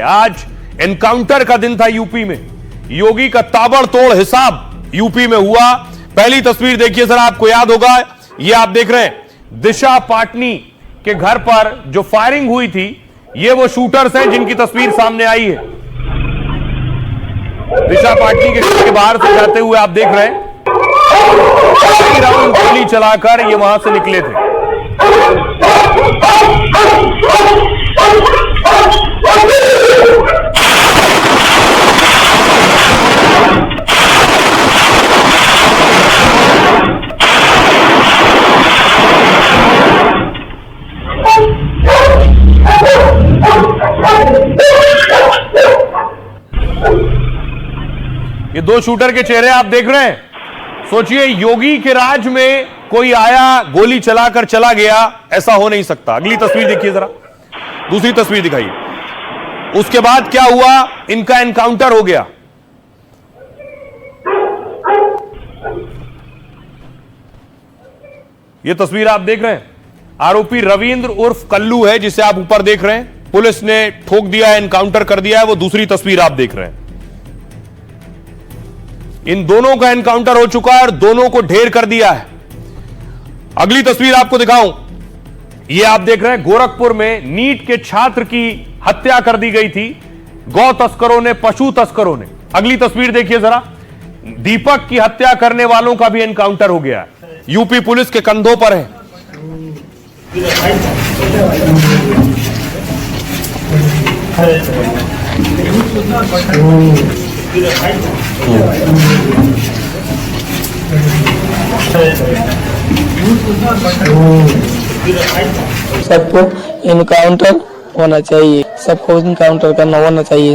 आज एनकाउंटर का दिन था यूपी में। योगी का ताबड़तोड़ हिसाब यूपी में हुआ। पहली तस्वीर देखिए जरा, आपको याद होगा, ये आप देख रहे हैं दिशा पाटनी के घर पर जो फायरिंग हुई थी, ये वो शूटर्स हैं जिनकी तस्वीर सामने आई है। दिशा पाटनी के घर के बाहर से जाते हुए आप देख रहे हैं, कई राउंड गोली चलाकर ये वहां से निकले थे। ये दो शूटर के चेहरे आप देख रहे हैं। सोचिए, योगी के राज में कोई आया, गोली चलाकर चला गया, ऐसा हो नहीं सकता। अगली तस्वीर देखिए जरा, दूसरी तस्वीर दिखाइए। उसके बाद क्या हुआ, इनका एनकाउंटर हो गया। यह तस्वीर आप देख रहे हैं, आरोपी रविंद्र उर्फ कल्लू है, जिसे आप ऊपर देख रहे हैं। पुलिस ने ठोक दिया है, एनकाउंटर कर दिया है। वो दूसरी तस्वीर आप देख रहे हैं। इन दोनों का एनकाउंटर हो चुका है और दोनों को ढेर कर दिया है। अगली तस्वीर आपको दिखाऊं, यह आप देख रहे हैं, गोरखपुर में नीट के छात्र की हत्या कर दी गई थी गौ तस्करों ने, पशु तस्करों ने। अगली तस्वीर देखिए जरा, दीपक की हत्या करने वालों का भी एनकाउंटर हो गया है। यूपी पुलिस के कंधों पर है। सबको इनकाउंटर होना चाहिए, सबको इनकाउंटर करना होना चाहिए।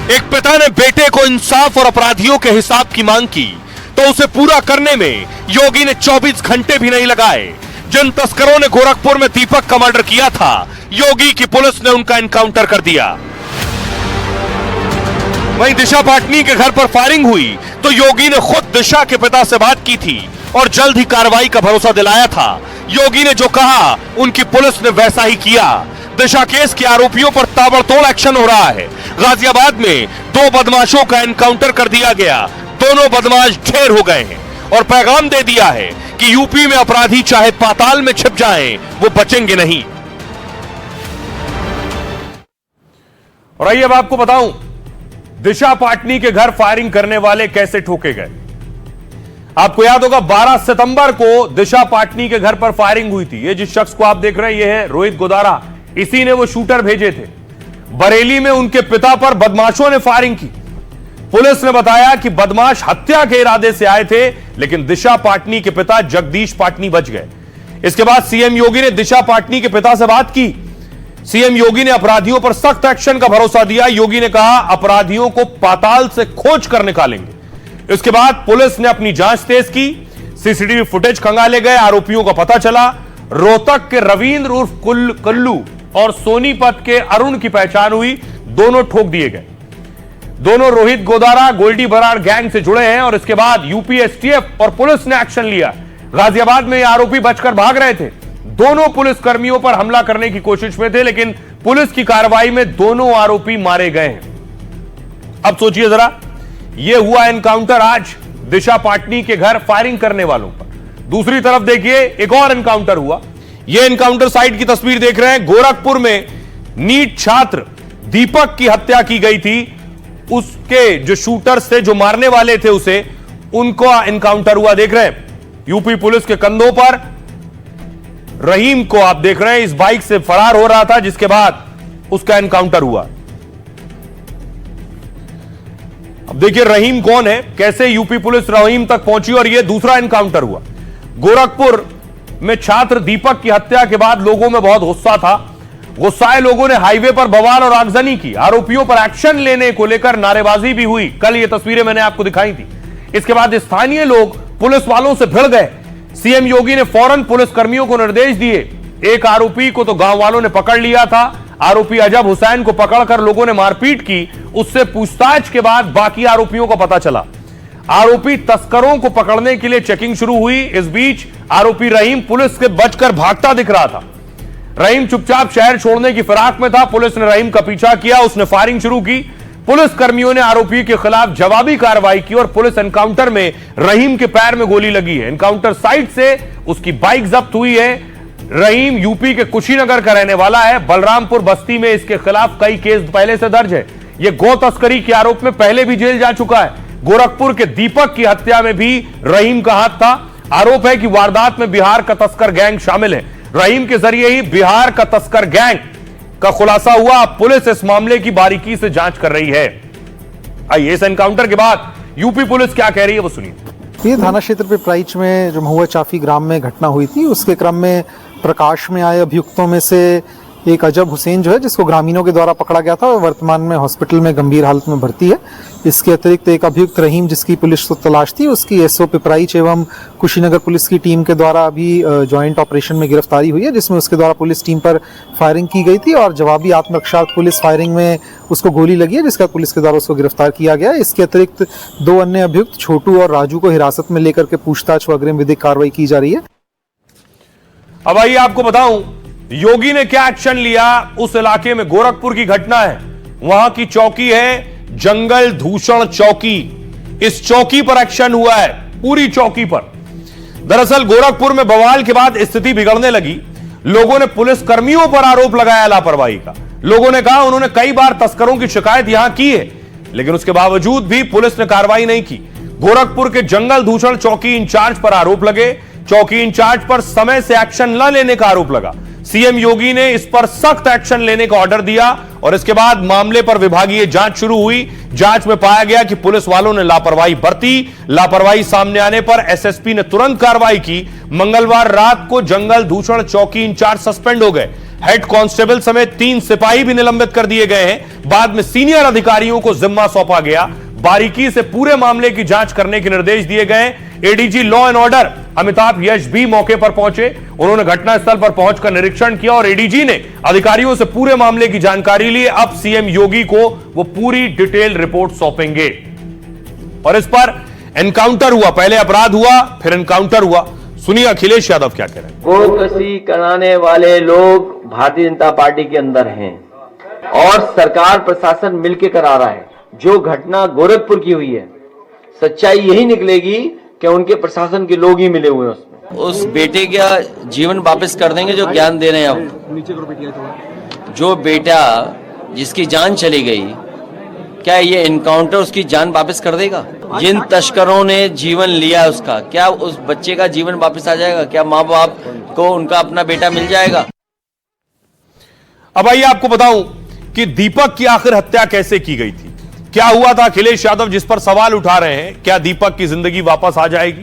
एक पिता ने बेटे को इंसाफ और अपराधियों के हिसाब की मांग की, तो उसे पूरा करने में योगी ने 24 घंटे भी नहीं लगाए। जिन तस्करों ने गोरखपुर में दीपक का मर्डर किया था, योगी की पुलिस ने उनका एनकाउंटर कर दिया। वहीं दिशा पाटनी के घर पर फायरिंग हुई तो योगी ने खुद दिशा के पिता से बात की थी और जल्द ही कार्रवाई का भरोसा दिलाया था। योगी ने जो कहा, उनकी पुलिस ने वैसा ही किया। दिशा केस के आरोपियों पर ताबड़तोड़ एक्शन हो रहा है। गाजियाबाद में 2 बदमाशों का एनकाउंटर कर दिया गया। दोनों बदमाश ढेर हो गए हैं और पैगाम दे दिया है कि यूपी में अपराधी चाहे पाताल में छिप जाएं, वो बचेंगे नहीं। और आइए अब आपको बताऊं, दिशा पाटनी के घर फायरिंग करने वाले कैसे ठोके गए। आपको याद होगा, 12 सितंबर को दिशा पाटनी के घर पर फायरिंग हुई थी। ये जिस शख्स को आप देख रहे हैं, ये है रोहित गोदारा। इसी ने वो शूटर भेजे थे। बरेली में उनके पिता पर बदमाशों ने फायरिंग की। पुलिस ने बताया कि बदमाश हत्या के इरादे से आए थे, लेकिन दिशा पाटनी के पिता जगदीश पाटनी बच गए। इसके बाद सीएम योगी ने दिशा पाटनी के पिता से बात की। सीएम योगी ने अपराधियों पर सख्त एक्शन का भरोसा दिया। योगी ने कहा, अपराधियों को पाताल से खोज कर निकालेंगे। इसके बाद पुलिस ने अपनी जांच तेज की। सीसीटीवी फुटेज खंगाले गए। आरोपियों का पता चला। रोहतक के रविंद्र उर्फ कल्लू और सोनीपत के अरुण की पहचान हुई। दोनों ठोक दिए गए। दोनों रोहित गोदारा गोल्डी बराड़ गैंग से जुड़े हैं और इसके बाद यूपी एसटीएफ और पुलिस ने एक्शन लिया। गाजियाबाद में ये आरोपी बचकर भाग रहे थे। दोनों पुलिस कर्मियों पर हमला करने की कोशिश में थे, लेकिन पुलिस की कार्रवाई में दोनों आरोपी मारे गए हैं। अब सोचिए जरा, यह हुआ एनकाउंटर आज दिशा पाटनी के घर फायरिंग करने वालों पर। दूसरी तरफ देखिए, एक और एनकाउंटर हुआ। यह एनकाउंटर साइट की तस्वीर देख रहे हैं। गोरखपुर में नीट छात्र दीपक की हत्या की गई थी। उसके जो शूटर्स थे, जो मारने वाले थे उसे, उनको एनकाउंटर हुआ। देख रहे हैं, यूपी पुलिस के कंधों पर रहीम को आप देख रहे हैं, इस बाइक से फरार हो रहा था, जिसके बाद उसका एनकाउंटर हुआ। अब देखिए रहीम कौन है, कैसे यूपी पुलिस रहीम तक पहुंची और यह दूसरा एनकाउंटर हुआ। गोरखपुर में छात्र दीपक की हत्या के बाद लोगों में बहुत गुस्सा था। गुस्साए लोगों ने हाईवे पर बवाल और आगजनी की। आरोपियों पर एक्शन लेने को लेकर नारेबाजी भी हुई। कल ये तस्वीरें मैंने आपको दिखाई थी। इसके बाद स्थानीय लोग पुलिस वालों से भिड़ गए। सीएम योगी ने फौरन पुलिस कर्मियों को निर्देश दिए। एक आरोपी को तो गांव वालों ने पकड़ लिया था। आरोपी अजब हुसैन को पकड़कर लोगों ने मारपीट की। उससे पूछताछ के बाद बाकी आरोपियों का पता चला। आरोपी तस्करों को पकड़ने के लिए चेकिंग शुरू हुई। इस बीच आरोपी रहीम पुलिस से बचकर भागता दिख रहा था। रहीम चुपचाप शहर छोड़ने की फिराक में था। पुलिस ने रहीम का पीछा किया, उसने फायरिंग शुरू की। पुलिस कर्मियों ने आरोपी के खिलाफ जवाबी कार्रवाई की और पुलिस एनकाउंटर में रहीम के पैर में गोली लगी है। एनकाउंटर साइट से उसकी बाइक जब्त हुई है। रहीम यूपी के कुशीनगर का रहने वाला है। बलरामपुर बस्ती में इसके खिलाफ कई केस पहले से दर्ज है। यह गौ तस्करी के आरोप में पहले भी जेल जा चुका है। गोरखपुर के दीपक की हत्या में भी रहीम का हाथ था। आरोप है कि वारदात में बिहार का तस्कर गैंग शामिल है। रहीम के जरिए ही बिहार का तस्कर गैंग का खुलासा हुआ। अब पुलिस इस मामले की बारीकी से जांच कर रही है। आइए इस एनकाउंटर के बाद यूपी पुलिस क्या कह रही है वो सुनिए। ये थाना क्षेत्र पिपराइच में जो महुआ चाफी ग्राम में घटना हुई थी, उसके क्रम में प्रकाश में आए अभियुक्तों में से एक अजब हुसैन जो है, जिसको ग्रामीणों के द्वारा पकड़ा गया था, और वर्तमान में हॉस्पिटल में गंभीर हालत में भर्ती है। इसके अतिरिक्त एक अभियुक्त रहीम, जिसकी पुलिस को तलाश थी, उसकी एसओ पिपराइच एवं कुशीनगर पुलिस की टीम के द्वारा अभी जॉइंट ऑपरेशन में गिरफ्तारी हुई है, जिसमें उसके द्वारा पुलिस टीम पर फायरिंग की गई थी और जवाबी आत्मरक्षा पुलिस फायरिंग में उसको गोली लगी है, जिसका पुलिस के द्वारा उसको गिरफ्तार किया गया है। इसके अतिरिक्त 2 अन्य अभियुक्त छोटू और राजू को हिरासत में लेकर के पूछताछ व अग्रिम विधिक कार्रवाई की जा रही है। अब आइए आपको बताऊं योगी ने क्या एक्शन लिया। उस इलाके में गोरखपुर की घटना है, वहां की चौकी है जंगल धूषण चौकी। इस चौकी पर एक्शन हुआ है, पूरी चौकी पर। दरअसल गोरखपुर में बवाल के बाद स्थिति बिगड़ने लगी। लोगों ने पुलिस कर्मियों पर आरोप लगाया लापरवाही का। लोगों ने कहा उन्होंने कई बार तस्करों की शिकायत यहां की है, लेकिन उसके बावजूद भी पुलिस ने कार्रवाई नहीं की। गोरखपुर के जंगल धूषण चौकी इंचार्ज पर आरोप लगे। चौकी इंचार्ज पर समय से एक्शन न लेने का आरोप लगा। सीएम योगी ने इस पर सख्त एक्शन लेने का ऑर्डर दिया और इसके बाद मामले पर विभागीय जांच शुरू हुई। जांच में पाया गया कि पुलिस वालों ने लापरवाही बरती। लापरवाही सामने आने पर एसएसपी ने तुरंत कार्रवाई की। मंगलवार रात को जंगल धूषण चौकी इंचार्ज सस्पेंड हो गए। हेड कांस्टेबल समेत 3 सिपाही भी निलंबित कर दिए गए हैं। बाद में सीनियर अधिकारियों को जिम्मा सौंपा गया। बारीकी से पूरे मामले की जांच करने के निर्देश दिए गए। ADG law and order Amitabh Yash भी मौके पर पहुंचे। उन्होंने घटनास्थल पर पहुंचकर निरीक्षण किया और एडीजी ने अधिकारियों से पूरे मामले की जानकारी ली। अब सीएम योगी को वो पूरी डिटेल रिपोर्ट सौंपेंगे। और इस पर एनकाउंटर हुआ, पहले अपराध हुआ फिर एनकाउंटर हुआ। सुनिए अखिलेश यादव क्या कह रहे हैं। गोकशी कराने वाले लोग भारतीय जनता पार्टी के अंदर हैं और सरकार प्रशासन मिलकर करा रहा है। जो घटना गोरखपुर की हुई है, सच्चाई यही निकलेगी कि उनके प्रशासन के लोग ही मिले हुए हैं उसमें। उस बेटे का जीवन वापस कर देंगे जो ज्ञान दे रहे हैं। अब जो बेटा जिसकी जान चली गई, क्या ये एनकाउंटर उसकी जान वापस कर देगा? जिन तस्करों ने जीवन लिया उसका, क्या उस बच्चे का जीवन वापस आ जाएगा? क्या माँ बाप को उनका अपना बेटा मिल जाएगा? अब आइए आपको बताऊं कि दीपक की आखिर हत्या कैसे की गई थी, क्या हुआ था। अखिलेश यादव जिस पर सवाल उठा रहे हैं, क्या दीपक की जिंदगी वापस आ जाएगी।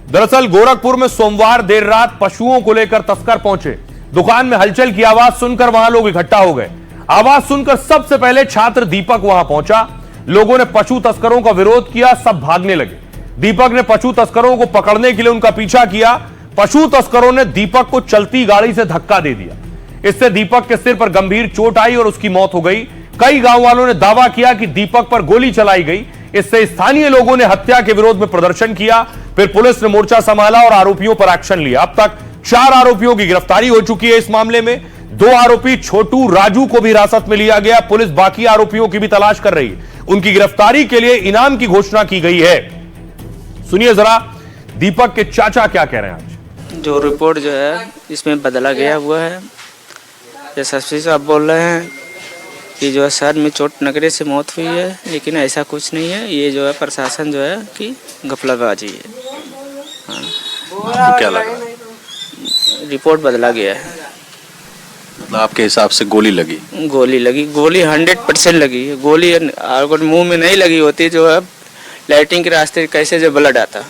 दरअसल गोरखपुर में सोमवार देर रात पशुओं को लेकर तस्कर पहुंचे। दुकान में हलचल की आवाज सुनकर वहां लोग इकट्ठा हो गए। आवाज सुनकर सबसे पहले छात्र दीपक वहां पहुंचा। लोगों ने पशु तस्करों का विरोध किया, सब भागने लगे। दीपक ने पशु तस्करों को पकड़ने के लिए उनका पीछा किया। पशु तस्करों ने दीपक को चलती गाड़ी से धक्का दे दिया। इससे दीपक के सिर पर गंभीर चोट आई और उसकी मौत हो गई। कई गांव वालों ने दावा किया कि दीपक पर गोली चलाई गई। इससे स्थानीय लोगों ने हत्या के विरोध में प्रदर्शन किया। फिर पुलिस ने मोर्चा संभाला और आरोपियों पर एक्शन लिया। अब तक 4 आरोपियों की गिरफ्तारी हो चुकी है। इस मामले में 2 आरोपी छोटू राजू को भी हिरासत में लिया गया। पुलिस बाकी आरोपियों की भी तलाश कर रही है। उनकी गिरफ्तारी के लिए इनाम की घोषणा की गई है। सुनिए जरा दीपक के चाचा क्या कह रहे हैं। आज जो रिपोर्ट जो है इसमें बदला गया हुआ है। एसएसपी साहब बोल रहे हैं कि जो है सर में चोट लगने से मौत हुई है, लेकिन ऐसा कुछ नहीं है। ये जो है प्रशासन जो है कि गफलाबाजी है। हाँ। क्या लगा? रिपोर्ट बदला गया है। मतलब आपके हिसाब से गोली लगी? गोली 100% लगी है। गोली अगर मुंह में नहीं लगी होती जो है लैट्रिन के रास्ते कैसे जो ब्लड आता।